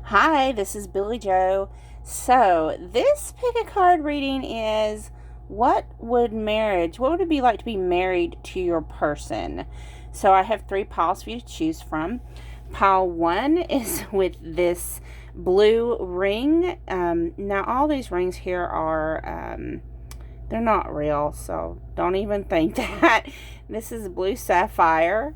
Hi, this is Billy Joe. So, this pick a card reading is what would it be like to be married to your person? So, I have three piles for you to choose from. Pile one is with this blue ring. Now, all these rings here are, they're not real, so don't even think that. This is blue sapphire.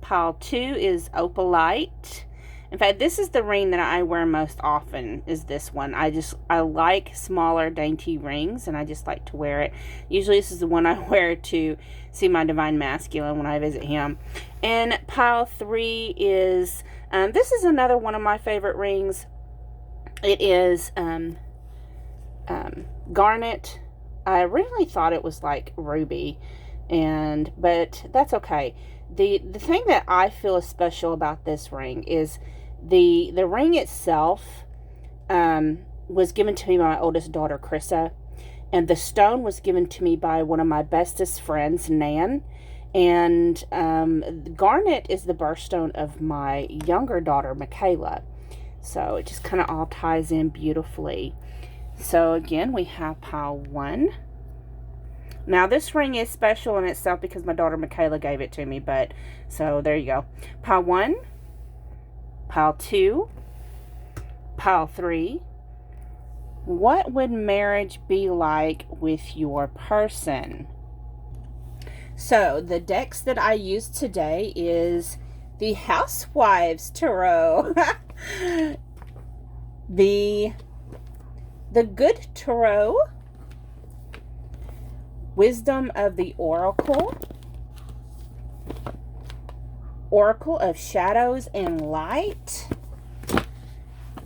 Pile two is opalite. In fact, this is the ring that I wear most often, is this one. I like smaller, dainty rings, and I just like to wear it. Usually this is the one I wear to see my divine masculine when I visit him. And pile three is, this is another one of my favorite rings. It is garnet. I originally thought it was like ruby, but that's okay. The thing that I feel is special about this ring is the ring itself was given to me by my oldest daughter, Krissa, and the stone was given to me by one of my bestest friends, Nan, and garnet is the birthstone of my younger daughter, Michaela. So it just kind of all ties in beautifully. So again, we have pile one. Now, this ring is special in itself because my daughter Michaela gave it to me, but so there you go. Pile one, pile two, pile three. What would marriage be like with your person? So, the decks that I used today is the Housewives Tarot, the Good Tarot, Wisdom of the Oracle, Oracle of Shadows and Light,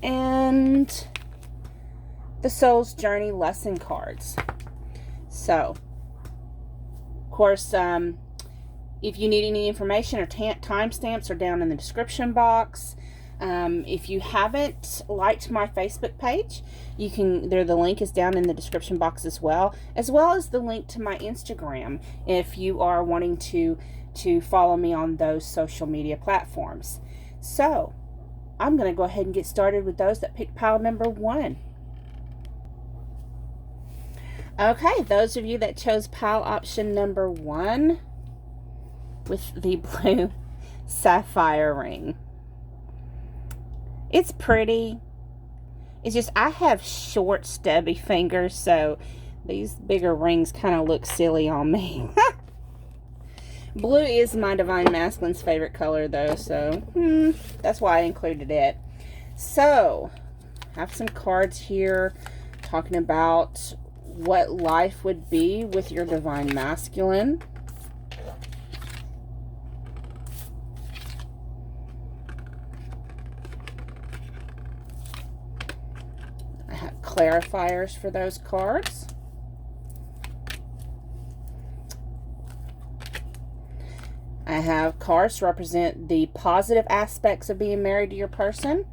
and the Soul's Journey lesson cards. So, of course, if you need any information or timestamps are down in the description box. If you haven't liked my Facebook page, you can, the link is down in the description box as well as the link to my Instagram if you are wanting to follow me on those social media platforms. So, I'm going to go ahead and get started with those that picked pile number one. Okay, those of you that chose pile option number one with the blue sapphire ring. It's pretty. It's just, I have short, stubby fingers, so these bigger rings kind of look silly on me. Blue is my divine masculine's favorite color, though, so that's why I included it. So, I have some cards here talking about what life would be with your divine masculine. Clarifiers for those cards. I have cards to represent the positive aspects of being married to your person.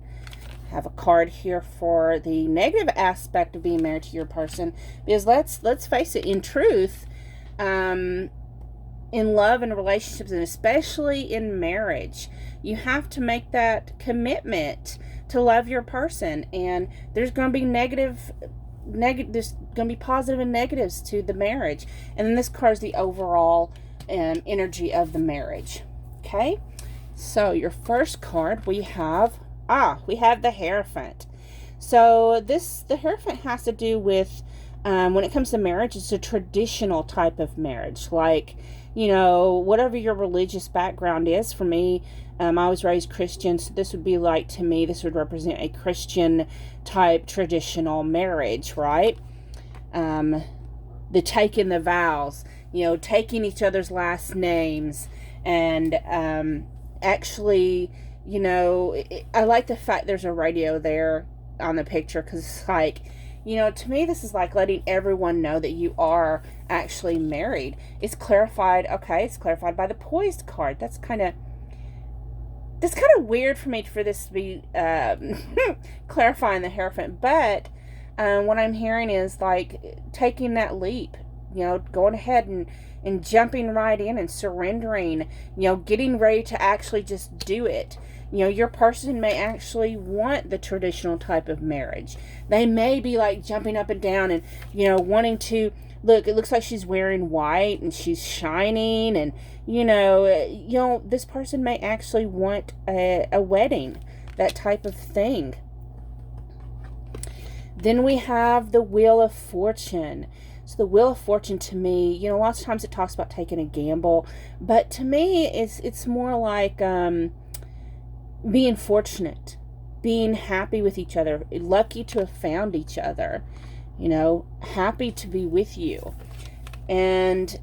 I have a card here for the negative aspect of being married to your person, because let's face it, in truth, in love and relationships, and especially in marriage, you have to make that commitment to love your person, and there's going to be there's going to be positive and negatives to the marriage, and then this card is the overall energy of the marriage. Okay, so your first card we have the Hierophant. So the Hierophant has to do with when it comes to marriage, it's a traditional type of marriage, like, you know, whatever your religious background is. For me, I was raised Christian, so this would be like, to me, this would represent a Christian type traditional marriage, right? The taking the vows, you know, taking each other's last names, and actually, you know, I like the fact there's a radio there on the picture, because it's like, you know, to me, this is like letting everyone know that you are actually married. It's clarified, okay, it's clarified by the Poised card. That's kind of weird for me for this to be clarifying the Hierophant, but what I'm hearing is like taking that leap, you know, going ahead and jumping right in and surrendering, you know, getting ready to actually just do it. Your person may actually want the traditional type of marriage. They may be like jumping up and down and, wanting to look. It looks like she's wearing white and she's shining, and, this person may actually want a wedding, that type of thing. Then we have the Wheel of Fortune. So the Wheel of Fortune, to me, lots of times it talks about taking a gamble, but to me, it's more like being fortunate, being happy with each other, lucky to have found each other, happy to be with you. And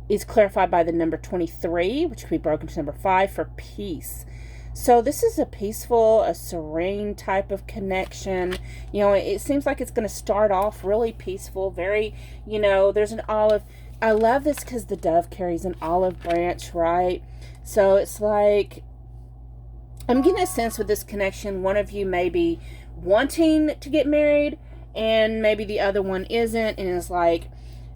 it's clarified by the number 23, which can be broken to number 5 for peace. So this is a peaceful, a serene type of connection. It seems like it's going to start off really peaceful, very, there's an olive. I love this because the dove carries an olive branch, right? So it's like, I'm getting a sense with this connection, one of you may be wanting to get married and maybe the other one isn't, and it's like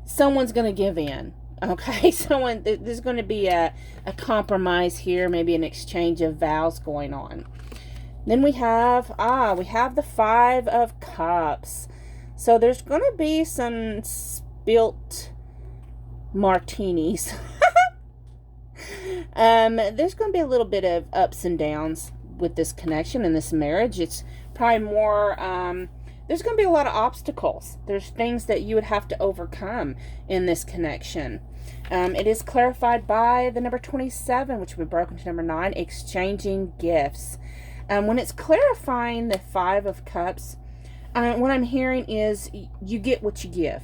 someone's going to give in. Okay, there's going to be a compromise here, maybe an exchange of vows going on. Then we have the 5 of Cups. So there's going to be some spilt martinis. There's going to be a little bit of ups and downs with this connection and this marriage. It's probably more, there's going to be a lot of obstacles. There's things that you would have to overcome in this connection. It is clarified by the number 27, which will be broken to number 9, exchanging gifts. When it's clarifying the 5 of Cups, what I'm hearing is you get what you give.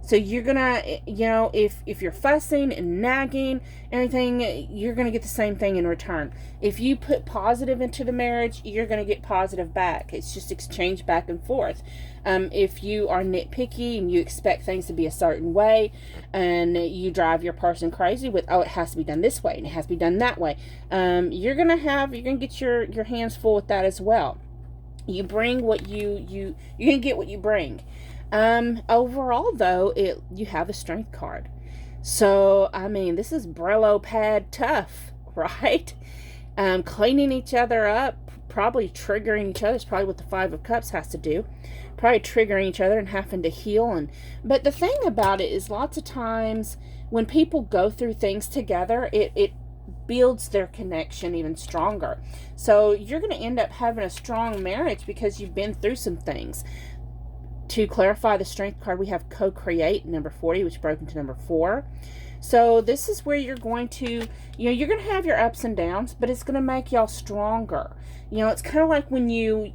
So you're gonna, if you're fussing and nagging, everything, you're gonna get the same thing in return. If you put positive into the marriage, you're gonna get positive back. It's just exchange back and forth. If you are nitpicky and you expect things to be a certain way, and you drive your person crazy with, it has to be done this way and it has to be done that way, you're gonna get your hands full with that as well. You bring what you're gonna get what you bring. Overall, though, you have a Strength card. So, this is Brillo pad tough, right? Cleaning each other up, probably triggering each other is probably what the 5 of Cups has to do. Probably triggering each other and having to heal. But the thing about it is lots of times when people go through things together, it builds their connection even stronger. So you're going to end up having a strong marriage because you've been through some things. To clarify the Strength card, we have co-create, number 40, which broke into number 4. So this is where you're going to, you're going to have your ups and downs, but it's going to make y'all stronger. It's kind of like when you're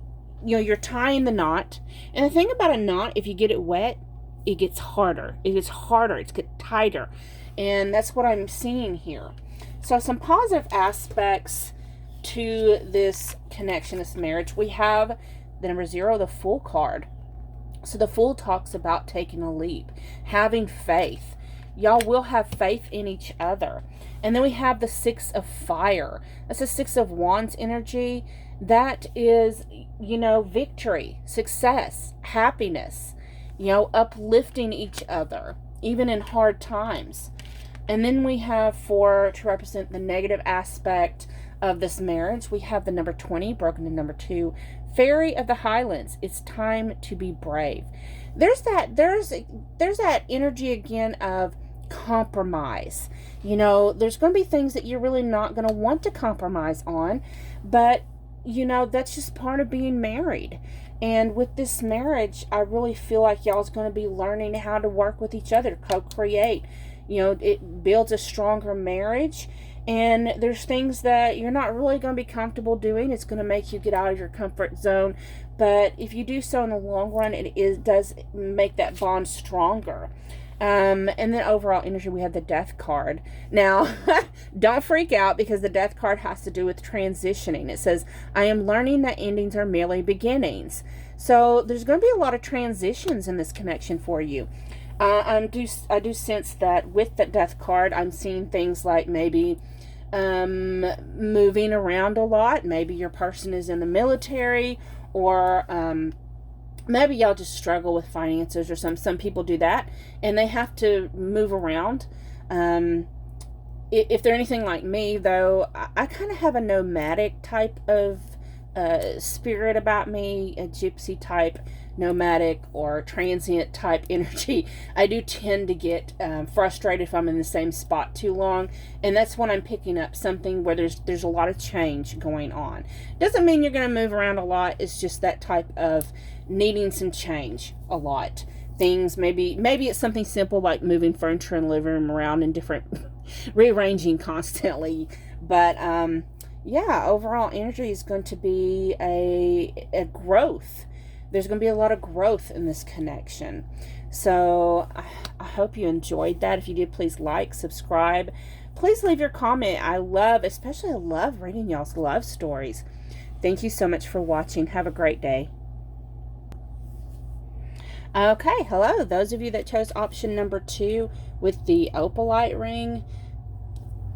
tying the knot. And the thing about a knot, if you get it wet, it gets harder. It gets harder. It gets tighter. And that's what I'm seeing here. So some positive aspects to this connection, this marriage. We have the number 0, the Fool card. So the Fool talks about taking a leap, having faith. Y'all will have faith in each other. And then we have the 6 of Fire. That's the 6 of Wands energy. That is, victory, success, happiness, uplifting each other, even in hard times. And then we have, to represent the negative aspect of this marriage, we have the number 20, broken to number 2, Fairy of the Highlands. It's time to be brave. There's that energy again of compromise. There's going to be things that you're really not going to want to compromise on, but that's just part of being married. And with this marriage, I really feel like y'all's going to be learning how to work with each other, co-create. It builds a stronger marriage. And there's things that you're not really going to be comfortable doing. It's going to make you get out of your comfort zone. But if you do so in the long run, it does make that bond stronger. And then overall energy, we have the Death card. Now, don't freak out because the Death card has to do with transitioning. It says, I am learning that endings are merely beginnings. So there's going to be a lot of transitions in this connection for you. I do sense that with the Death card, I'm seeing things like maybe moving around a lot. Maybe your person is in the military, or maybe y'all just struggle with finances or some people do that and they have to move around. if they're anything like me, though, I kind of have a nomadic type of spirit about me, a gypsy type, nomadic or transient type energy. I do tend to get frustrated if I'm in the same spot too long, and that's when I'm picking up something where there's a lot of change going on. Doesn't mean you're going to move around a lot. It's just that type of needing some change a lot. Things, maybe it's something simple like moving furniture and living room around in different rearranging constantly, but yeah, overall energy is going to be a growth. There's going to be a lot of growth in this connection. So I hope you enjoyed that. If you did, please like, subscribe, please leave your comment. I love reading y'all's love stories. Thank you so much for watching. Have a great day. Okay, hello. Those of you that chose option number 2 with the opalite ring.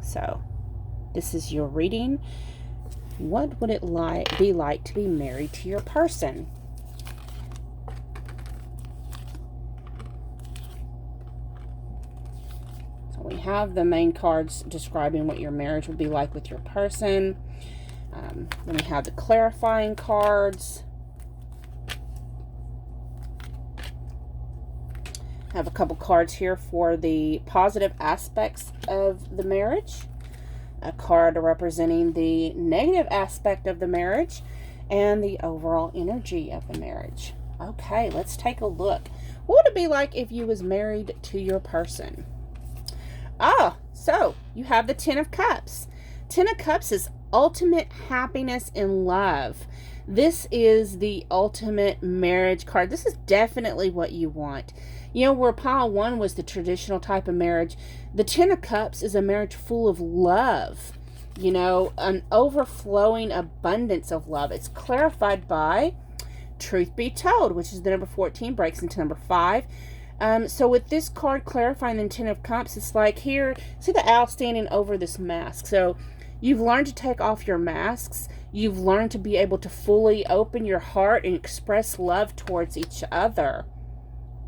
So, this is your reading. What would it be like to be married to your person? So we have the main cards describing what your marriage would be like with your person. Then we have the clarifying cards. I have a couple cards here for the positive aspects of the marriage. A card representing the negative aspect of the marriage and the overall energy of the marriage. Okay, let's take a look. What would it be like if you was married to your person? So you have the Ten of Cups. Ten of Cups is ultimate happiness in love. This is the ultimate marriage card. This is definitely what you want. You know, where pile 1 was the traditional type of marriage, the Ten of Cups is a marriage full of love. You know, an overflowing abundance of love. It's clarified by Truth Be Told, which is the number 14, breaks into number 5. So with this card clarifying the Ten of Cups, it's like here, see the owl standing over this mask. So you've learned to take off your masks. You've learned to be able to fully open your heart and express love towards each other.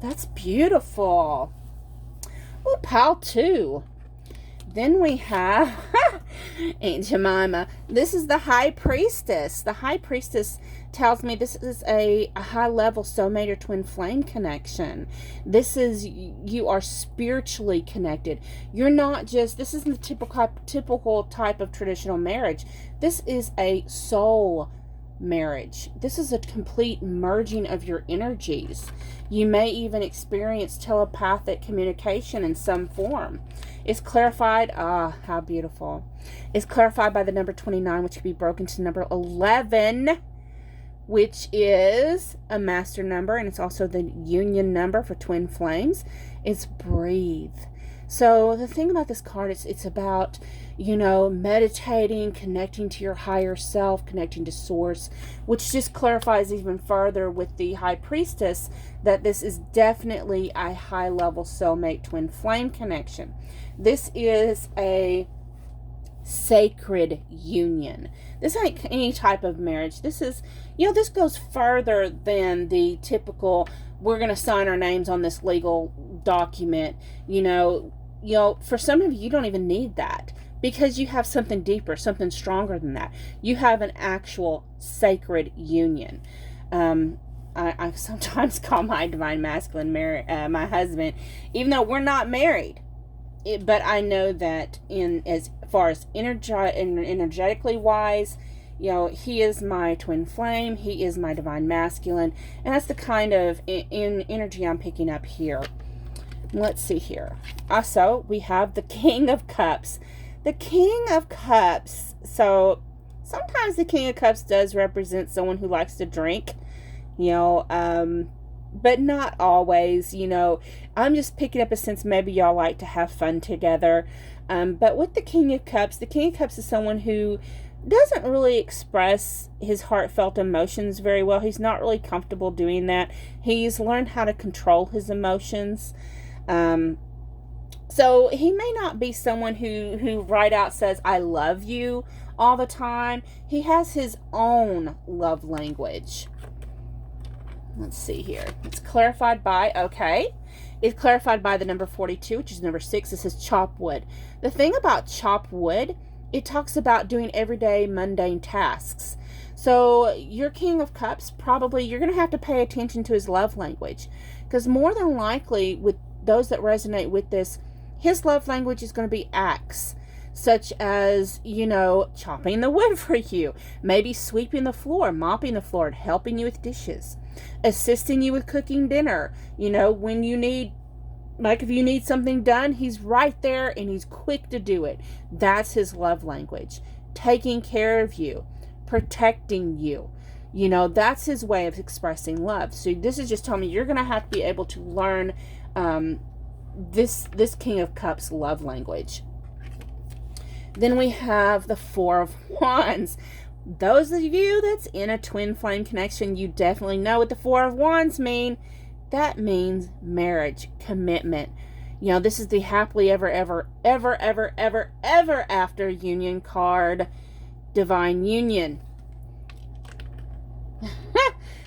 That's beautiful. Oh, pile 2. Then we have Aunt Jemima. This is the High Priestess. The High Priestess tells me this is a high-level soulmate or twin flame connection. This is, you are spiritually connected. You're not just, this isn't the typical type of traditional marriage. This is a soul marriage. This is a complete merging of your energies. You may even experience telepathic communication in some form. It's clarified, how beautiful. It's clarified by the number 29, which can be broken to number 11, which is a master number, and it's also the union number for twin flames. It's breathe. So the thing about this card, it's about, you know, meditating, connecting to your higher self, connecting to source, which just clarifies even further with the High Priestess that this is definitely a high-level soulmate twin flame connection. This is a sacred union. This ain't any type of marriage. This is, you know, this goes further than the typical, we're going to sign our names on this legal document. You know, for some of you, you don't even need that because you have something deeper, something stronger than that. You have an actual sacred union. I sometimes call my divine masculine my husband, even though we're not married. But I know that as far as energetically wise, you know, he is my twin flame. He is my divine masculine. And that's the kind of energy I'm picking up here. Let's see here. Also, we have the King of Cups. The King of Cups. So, sometimes the King of Cups does represent someone who likes to drink. You know, but not always. You know, I'm just picking up a sense maybe y'all like to have fun together. But with the King of Cups is someone who doesn't really express his heartfelt emotions very well. He's not really comfortable doing that. He's learned how to control his emotions. So he may not be someone who right out says, I love you all the time. He has his own love language. Let's see here. It's clarified by, okay, It's clarified by the number 42, which is number 6. It says chop wood. The thing about chop wood, it talks about doing everyday mundane tasks. So your King of Cups, probably you're going to have to pay attention to his love language, because more than likely with those that resonate with this, his love language is going to be acts, such as, you know, chopping the wood for you, maybe sweeping the floor, mopping the floor, and helping you with dishes, assisting you with cooking dinner. You know, when you need, like if you need something done, he's right there and he's quick to do it. That's his love language. Taking care of you, protecting you. You know, that's his way of expressing love. So this is just telling me you're going to have to be able to learn this King of Cups love language. Then we have the Four of Wands. Those of you that's in a twin flame connection, you definitely know what the Four of Wands mean. That means marriage, commitment. You know, this is the happily ever after union card, divine union.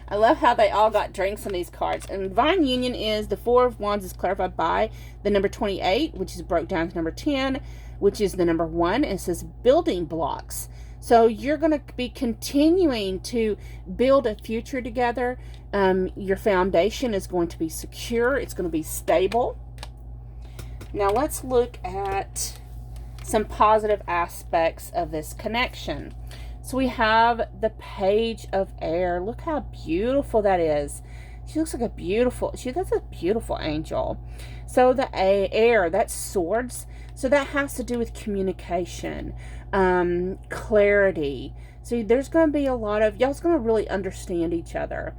I love how they all got drinks on these cards. And divine union is, the Four of Wands is clarified by the number 28, which is broke down to number 10, which is the number 1. And it says building blocks. So you're going to be continuing to build a future together. Your foundation is going to be secure. It's going to be stable. Now let's look at some positive aspects of this connection. So we have the Page of Air. Look how beautiful that is. She looks like a beautiful, that's a beautiful angel. So the air, that's swords. So that has to do with communication, clarity. So there's going to be a lot of, y'all's going to really understand each other.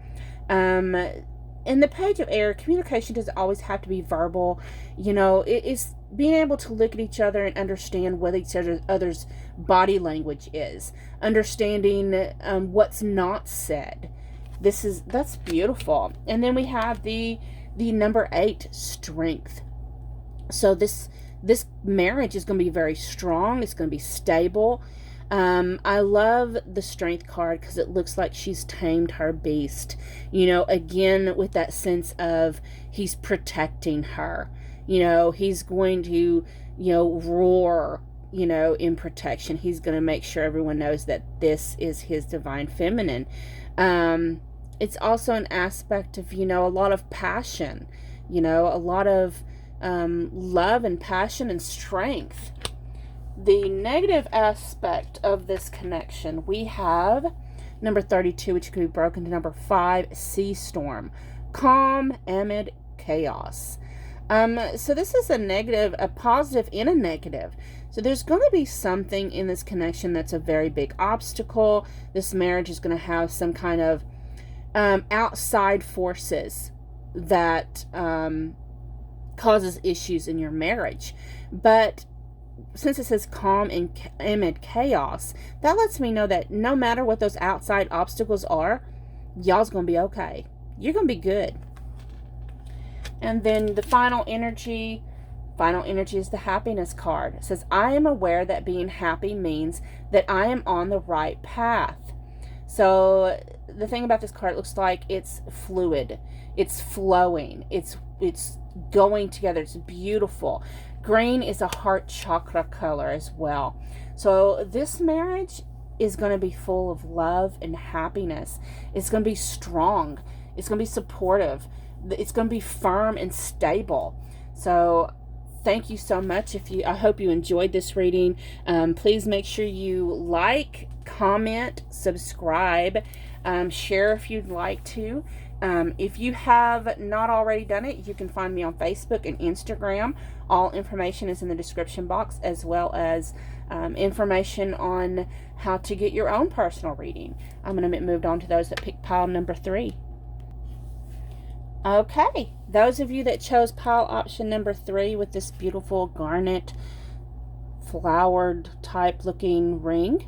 In the Page of Air, communication doesn't always have to be verbal. You know, it's being able to look at each other and understand what each other's body language is. Understanding what's not said. That's beautiful. And then we have the number 8, strength. So this marriage is going to be very strong. It's going to be stable. I love the strength card because it looks like she's tamed her beast. You know, again, with that sense of he's protecting her. You know, he's going to, you know, roar, you know, in protection. He's going to make sure everyone knows that this is his divine feminine. It's also an aspect of, you know, a lot of passion, you know, a lot of love and passion and strength. The negative aspect of this connection, we have number 32, which could be broken to number 5, sea storm, calm amid chaos. So this is a negative, a positive and a negative. So there's going to be something in this connection that's a very big obstacle. This marriage is going to have some kind of outside forces that causes issues in your marriage. But since it says calm and amid chaos, that lets me know that no matter what those outside obstacles are, y'all's going to be okay. You're going to be good. And then the final energy is the happiness card. It says, I am aware that being happy means that I am on the right path. So the thing about this card, it looks like it's fluid. It's flowing. It's going together. It's beautiful. Green is a heart chakra color as well. So this marriage is going to be full of love and happiness. It's going to be strong. It's going to be supportive. It's going to be firm and stable. So thank you so much. I hope you enjoyed this reading. Please make sure you like, comment, subscribe, share if you'd like to. If you have not already done it, you can find me on Facebook and Instagram. All information is in the description box, as well as information on how to get your own personal reading. I'm going to move on to those that picked pile number 3. Okay, those of you that chose pile option number 3 with this beautiful garnet flowered type looking ring,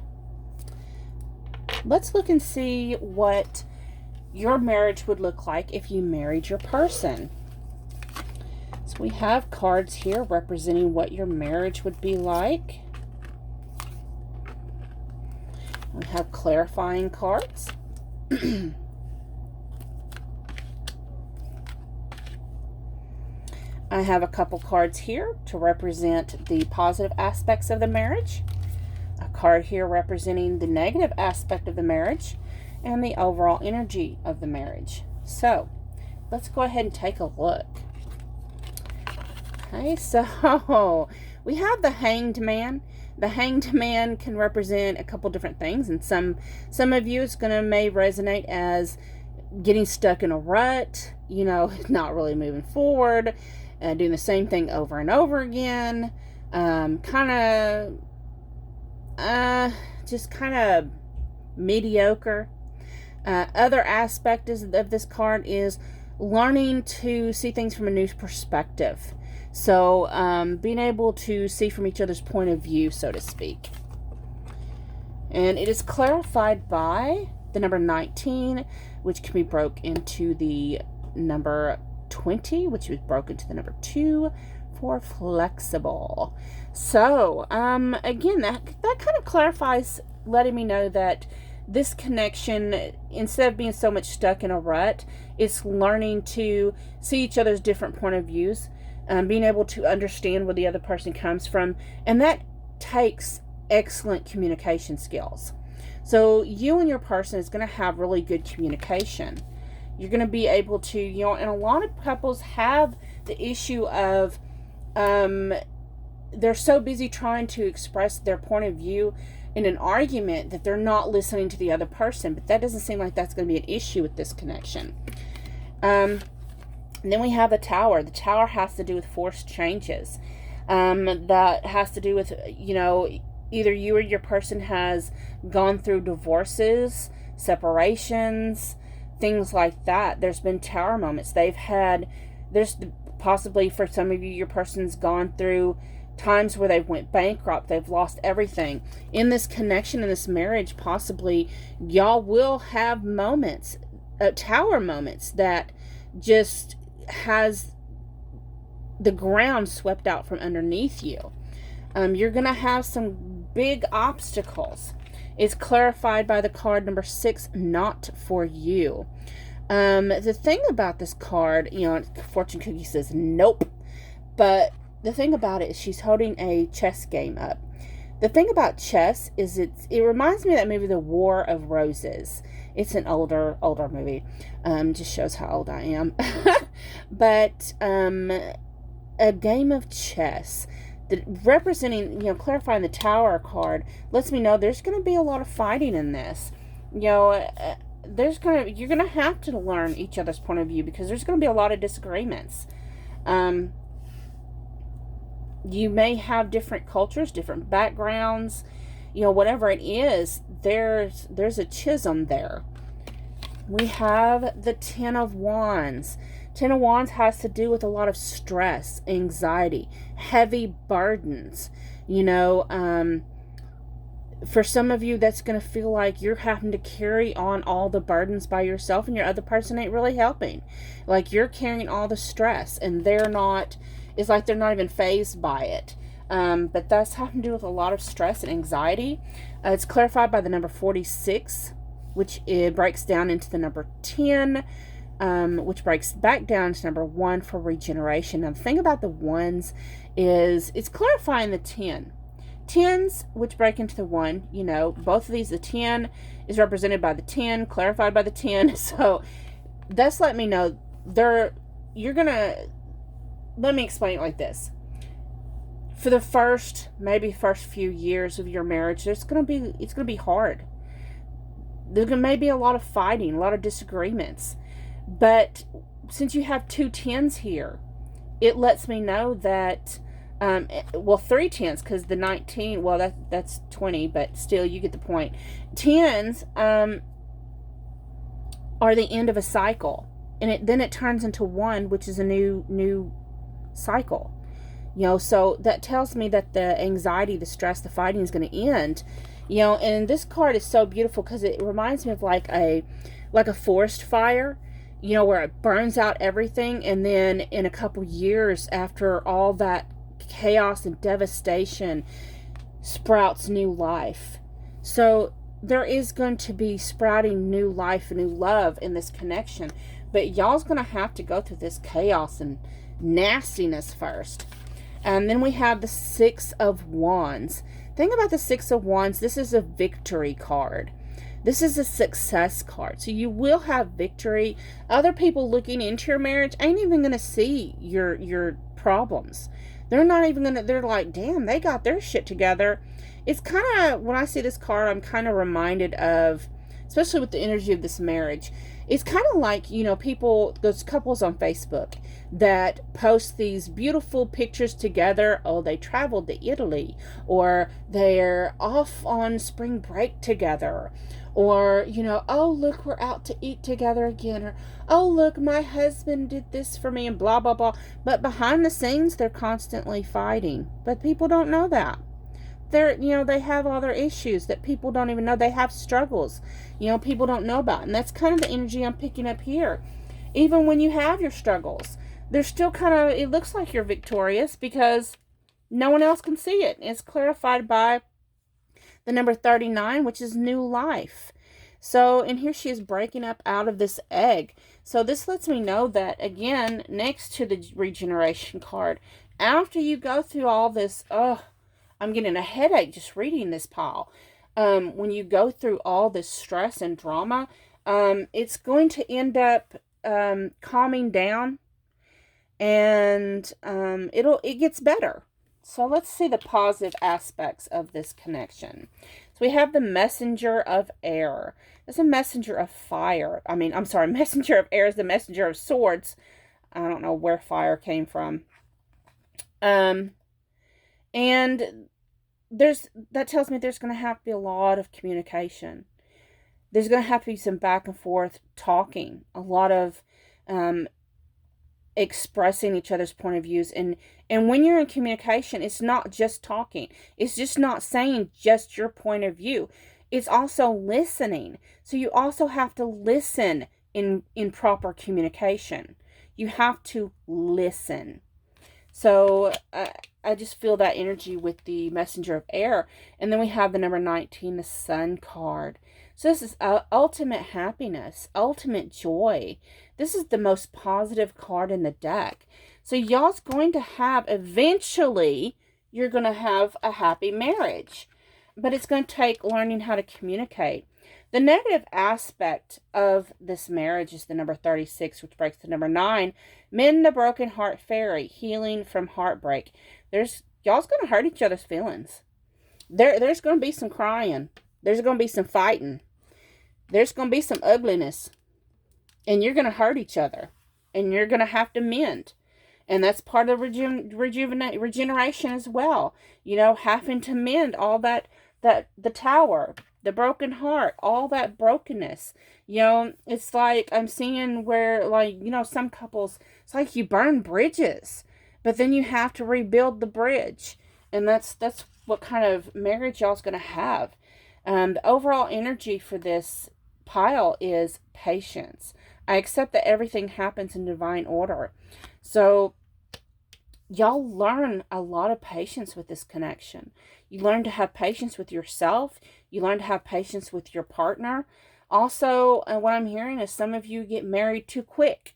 let's look and see what your marriage would look like if you married your person. So we have cards here representing what your marriage would be like. We have clarifying cards. I have a couple cards here to represent the positive aspects of the marriage. A card here representing the negative aspect of the marriage and the overall energy of the marriage. So, let's go ahead and take a look. Okay, so we have the Hanged Man. The Hanged Man can represent a couple different things, and some of you it's may resonate as getting stuck in a rut, not really moving forward, doing the same thing over and over again, just kind of mediocre. Other aspect of this card is learning to see things from a new perspective. So, being able to see from each other's point of view, so to speak. And it is clarified by the number 19, which can be broke into the number 20, which was broken to the number 2 for flexible. So, again, that kind of clarifies, letting me know that this connection, instead of being so much stuck in a rut, it's learning to see each other's different point of views, being able to understand where the other person comes from, and that takes excellent communication skills. So you and your person is going to have really good communication. You're going to be able to, and a lot of couples have the issue of they're so busy trying to express their point of view in an argument that they're not listening to the other person. But that doesn't seem like that's going to be an issue with this connection. And then we have the Tower. The Tower has to do with forced changes. That has to do with, either you or your person has gone through divorces, separations, things like that. There's been Tower moments. There's possibly for some of you, your person's gone through times where they've went bankrupt, they've lost everything. In this connection, in this marriage, possibly y'all will have moments, Tower moments, that just has the ground swept out from underneath you. You're going to have some big obstacles. It's clarified by the card number 6, not for you. The thing about this card, Fortune Cookie says nope. But the thing about it is she's holding a chess game up. The thing about chess is it reminds me of that movie, The War of Roses. It's an older movie. Just shows how old I am. But a game of chess that representing, clarifying the Tower card lets me know there's going to be a lot of fighting in this. You're going to have to learn each other's point of view because there's going to be a lot of disagreements. You may have different cultures, different backgrounds, whatever it is, there's a schism there. We have the Ten of Wands. Ten of Wands has to do with a lot of stress, anxiety, heavy burdens. For some of you, that's going to feel like you're having to carry on all the burdens by yourself and your other person ain't really helping. Like you're carrying all the stress and it's like they're not even fazed by it. But that's having to do with a lot of stress and anxiety. It's clarified by the number 46, which it breaks down into the number 10, which breaks back down to number 1 for regeneration. Now, the thing about the ones is it's clarifying the 10. 10s, which break into the 1, both of these, the 10 is represented by the 10, clarified by the 10. So that's letting me know let me explain it like this. For the first few years of your marriage, it's going to be hard. There may be a lot of fighting, a lot of disagreements. But since you have 2 10s here, it lets me know that, 3 10s, because the 19, that's 20, but still, you get the point. 10s are the end of a cycle. And then it turns into 1, which is a new cycle. So that tells me that the anxiety, the stress, the fighting is going to end. And this card is so beautiful because it reminds me of like a forest fire, where it burns out everything, and then in a couple years after all that chaos and devastation sprouts new life. So there is going to be sprouting new life and new love in this connection, but y'all's going to have to go through this chaos and nastiness first. And then we have the Six of Wands. Think about the Six of Wands. This is a victory card. This is a success card. So you will have victory. Other people looking into your marriage ain't even going to see your problems. They're not even going to, they're like, damn, they got their shit together. It's kind of, when I see this card, I'm kind of reminded of, especially with the energy of this marriage, it's kind of like, you know, people, those couples on Facebook that post these beautiful pictures together. Oh, they traveled to Italy, or they're off on spring break together, or, you know, oh, look, we're out to eat together again, or, oh, look, my husband did this for me, and blah, blah, blah. But behind the scenes, they're constantly fighting. But people don't know that. They're, you know, they have all their issues that people don't even know. They have struggles, you know, people don't know about. And that's kind of the energy I'm picking up here. Even when you have your struggles, they're still kind of, it looks like you're victorious because no one else can see it. It's clarified by the number 39, which is new life. So, and here she is breaking up out of this egg. So this lets me know that, again, next to the regeneration card, after you go through all this, I'm getting a headache just reading this pile. When you go through all this stress and drama, it's going to end up calming down, and it gets better. So let's see the positive aspects of this connection. So we have the messenger of air. It's a messenger of fire. Messenger of air is the messenger of swords. I don't know where fire came from. And that tells me there's going to have to be a lot of communication. There's going to have to be some back and forth talking, a lot of expressing each other's point of views. And when you're in communication, it's not just talking. It's just not saying just your point of view. It's also listening. So you also have to listen in proper communication. You have to listen. So I just feel that energy with the messenger of air. And then we have the number 19, the sun card. So this is ultimate happiness, ultimate joy. This is the most positive card in the deck. So y'all's going to have, eventually, you're going to have a happy marriage. But it's going to take learning how to communicate. The negative aspect of this marriage is the number 36, which breaks the number 9. Mend the broken heart fairy, healing from heartbreak. Y'all's going to hurt each other's feelings. There's going to be some crying. There's going to be some fighting. There's going to be some ugliness. And you're going to hurt each other. And you're going to have to mend. And that's part of regeneration as well. You know, having to mend all that the tower, the broken heart, all that brokenness. You know, it's like I'm seeing where, like, you know, some couples, it's like you burn bridges, but then you have to rebuild the bridge. And that's what kind of marriage y'all's going to have. The overall energy for this pile is patience. I accept that everything happens in divine order. So y'all learn a lot of patience with this connection. You learn to have patience with yourself. You learn to have patience with your partner. Also, what I'm hearing is some of you get married too quick.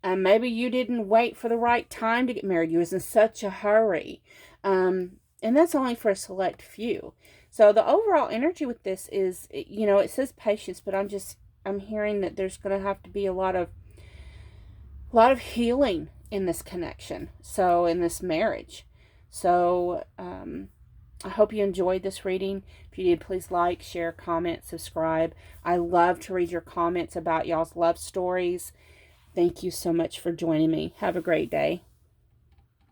Maybe you didn't wait for the right time to get married. You was in such a hurry. And that's only for a select few. So the overall energy with this is, you know, it says patience, but I'm hearing that there's going to have to be a lot of healing in this connection. So in this marriage. So, I hope you enjoyed this reading. If you did, please like, share, comment, subscribe. I love to read your comments about y'all's love stories. Thank you so much for joining me. Have a great day.